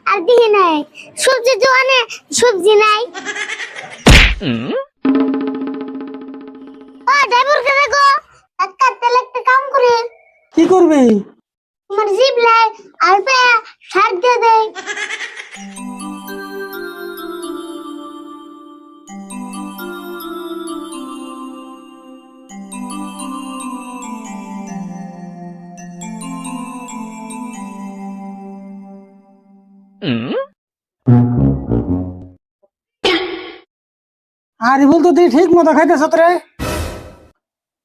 আর দিহি নাই সবজি দোকানে সবজি নাই। ও ড্রাইভার কে দেখো একটা তেল একটা কাম করে। কি করবি? তোমার জিপ লাই আর পে সার দিয়ে দেয়। আরে বলতো তুই ঠিক মতো খাইতেছ রে?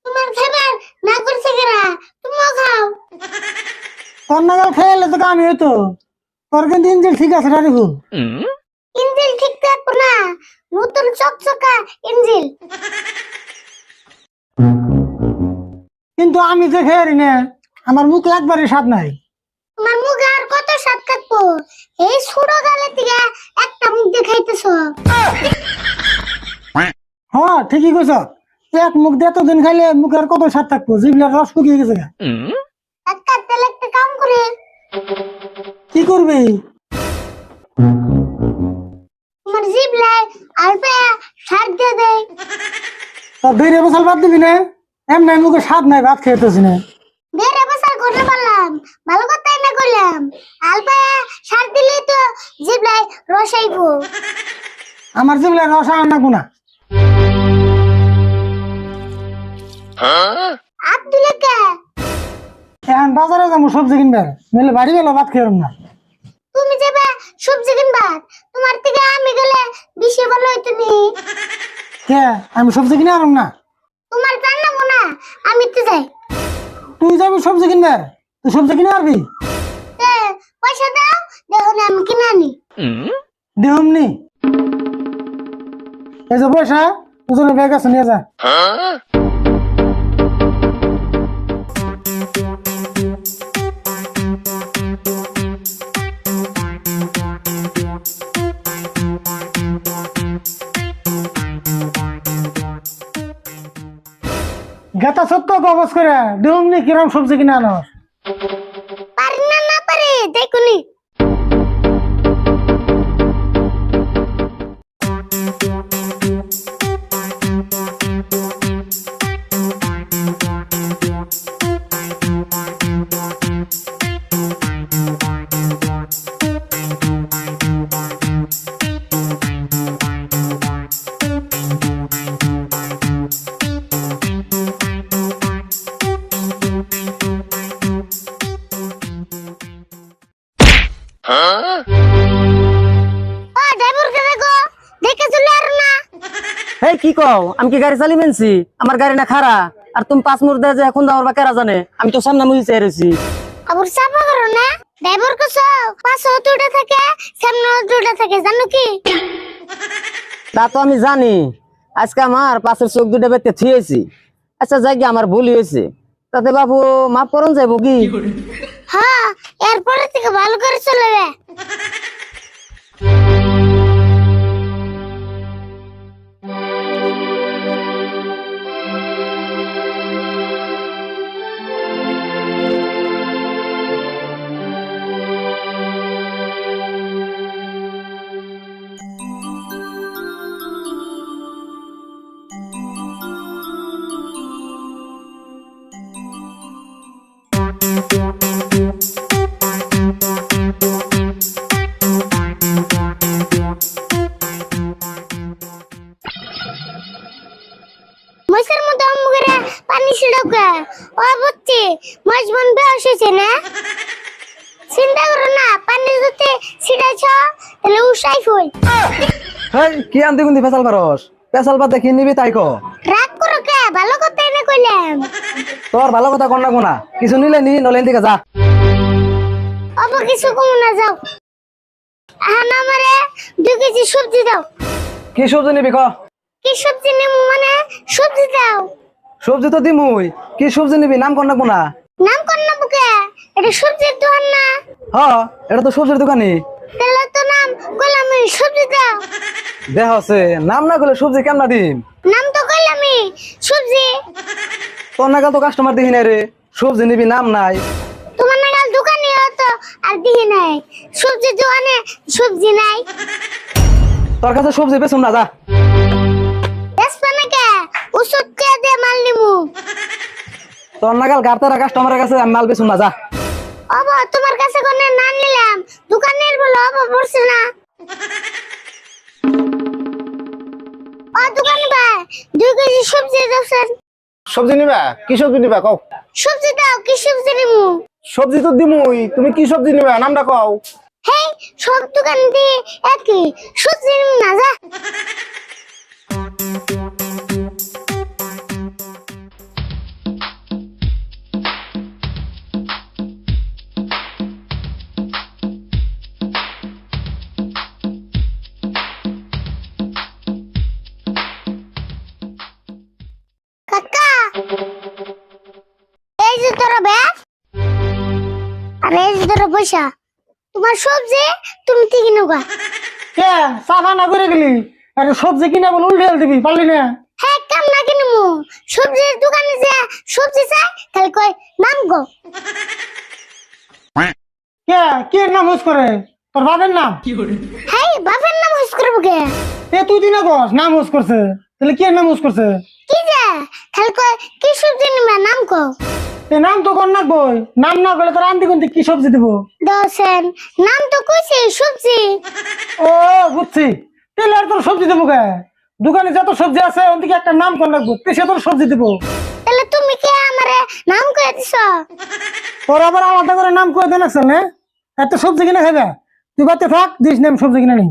তোমার খাবার না করছে কেরা তুমিও খাও। তোর নাগাল খেয়ে তো কামি হইতো। তোর কিন্তু ইঞ্জিন ঠিক আছে রে রিভু। ইঞ্জিন ঠিক থাকবো না, নতুন চকচকা ইঞ্জিন। কিন্তু আমি যে খেয়ে না, আমার মুখ একবারে স্বাদ নাই। তোমার মুখে আর কত স্বাদ থাকবো? এই ছোট গালে থেকে একটা মুখ দিয়ে খাইতেছো। হ্যাঁ ঠিকই কইছ। এক মুখ দিয়ে এতদিন খাইলে মুখের কত স্বাদ থাকবো, জিভলার রস শুকিয়ে গেছে। একটা তেল একটা কাম করে। কি করবি? তোমার জিভ লাই আর পে সার দিয়ে দেয়। তোর বেরিয়ে বসাল বাদ দিবি না? এমনি মুখে স্বাদ নাই, ভাত খেতেছি না। বেড়ে বসার করতে পারলাম, ভালো কথা এনে করলাম। আলপা সার দিলে তো জিভ লাই রস আইবো। আমার জিভলার রস আর না গুনা। আপ দিলে কে? এখন বাজারে যাবো সবজি কিনবার, নইলে বাড়ি গেলে ভাত খেয়ে না। তুমি যাবে সবজি কিনবা, তোমার থেকে আমি গেলে বেশি ভালো হইতো নি। কে আমি সবজি কিনে আনব না? তোমার জানাবো না, আমি তো যাই। তুই যাবি সবজি কিনবার, তুই সবজি কিনে আনবি? এ, পয়সা দাও, দেখো না আমি কিনে আনি। দেহমনি এই যে পয়সা, দুজনে ব্যাগ আছে নিয়ে যা। গেতা সত্য কবজ করে দেহমনি কিরম সবজি কিনে আনো। পারি না না পারি দেখুনি। ও ড্রাইভার কে দেখো দেখে চলে আর না। হেই কি কও, আমি কি গাড়ি চালি মেনছি? আমার গাড়ি না খারা, আর তুমি 5 মুর দে যে এখন যাওয়ার বা কেরা জানে? আমি তো সামনে মুই চেয়েছি। আবার চাপা করো না, ড্রাইভার কো পাশে দুটো থাকে সামনে দুটো থাকে জানো কি? তা তো আমি জানি, আজকে আমার পাশের চোখ দুটো বেতে থিয়েছি। আচ্ছা যাই গিয়ে আমার ভুল হয়েছে, তাতে বাবু মাফ করুন যাইব কি? হ্যাঁ এরপরে থেকে ভালো করে চলবে। মশার মতো মুখে পানি ছিড়কে ও বুঝছি মাছ বন বেশ হয়েছে না। চিন্তা করো না, পানি যদি ছিড়াইছ তাহলে উসাই ফুল। হেই কি আনতে গুনতি ফেসাল পারস? ফেসাল পাতে কি নিবি তাই কো। রাগ করো কে? ভালো কথা এনে কইলাম। তোর ভালো কথা কন না কোনা, কিছু নিলে নি, নলেন দিকে যা। অব কিছু কম না যাও। আহান আমারে 2 কেজি সবজি দাও। কি সবজি নিবি ক? কি সবজি নেব মানে সবজি দাও। সবজি তো দিমুই, কি সবজি নিবি নাম কন না কোনা? নাম কর না বুকে, এটা সবজির দোকান না। হ, এটা তো সবজির দোকানি। তাহলে তো নাম কইলাম সবজি দাও। দেহ আছে, নাম না করলে সবজি কেমন দিম? নাম তো কইলাম সবজি। তোর নাগাল তো কাস্টমার দেখি নাই রে, সবজি নিবি নাম নাই। তোমার নাগাল দোকানি হতো আর দিহি নাই সবজি দোকানে সবজি নাই তোর কাছে সবজি বেচুম না যা। বেসবা নাকি ওষুধ কে দিয়ে মাল নিমু তোর নাগাল গাড়তারা কাস্টমারের কাছে আমি মাল বেচুম না যা। বাবা তোমার কাছে কোনে না নিলাম দোকানের বলো বাবা পড়ছে না ও দোকান ভাই 2 কেজি সবজি দাওছেন সবজি নিবা কি সবজি নিবা কও সবজি দাও কি সবজি নিমু সবজি তো দিমুই তুমি কি সবজি নিবা নামটা কও হেই সব দোকান দিয়ে একই সবজি নিমু না যা কাকা এই যে তোর ব্যাগ আর এই যে তোর পয়সা তোমার সবজি তুমি ঠিক নেবা কে সাফা না করে গেলি আরে সবজি কিনে বল উল্টে দিবি পারলি না হ্যাঁ কাম না কিনমু সবজির দোকানে যে সবজি চাই তাহলে কই নাম গো কে কে নাম হুস করে তোর বাবার নাম হ্যাঁ বাপের নাম হুস করবো কে এ তুই দিনা কস নাম হুস করছে তাহলে কে নাম হুস করছে কি যে তাহলে কই কি সবজি নিবা নাম কো এ নাম তো কর না বই নাম না করলে তোর আনতে কোনতে কি সবজি দিব দোসেন নাম তো কইছে সবজি ও বুঝছি তাহলে আর তোর সবজি দেবো কে দোকানে যত সবজি আছে ওর দিকে একটা নাম কর লাগবো সে তোর সবজি দিব তাহলে তুমি কে আমারে নাম কই দিছো তোর আবার আলাদা করে নাম করে দেন আছে না এত সবজি কিনে খাবে তুই বাড়িতে থাক দিস নাম সবজি কিনে নি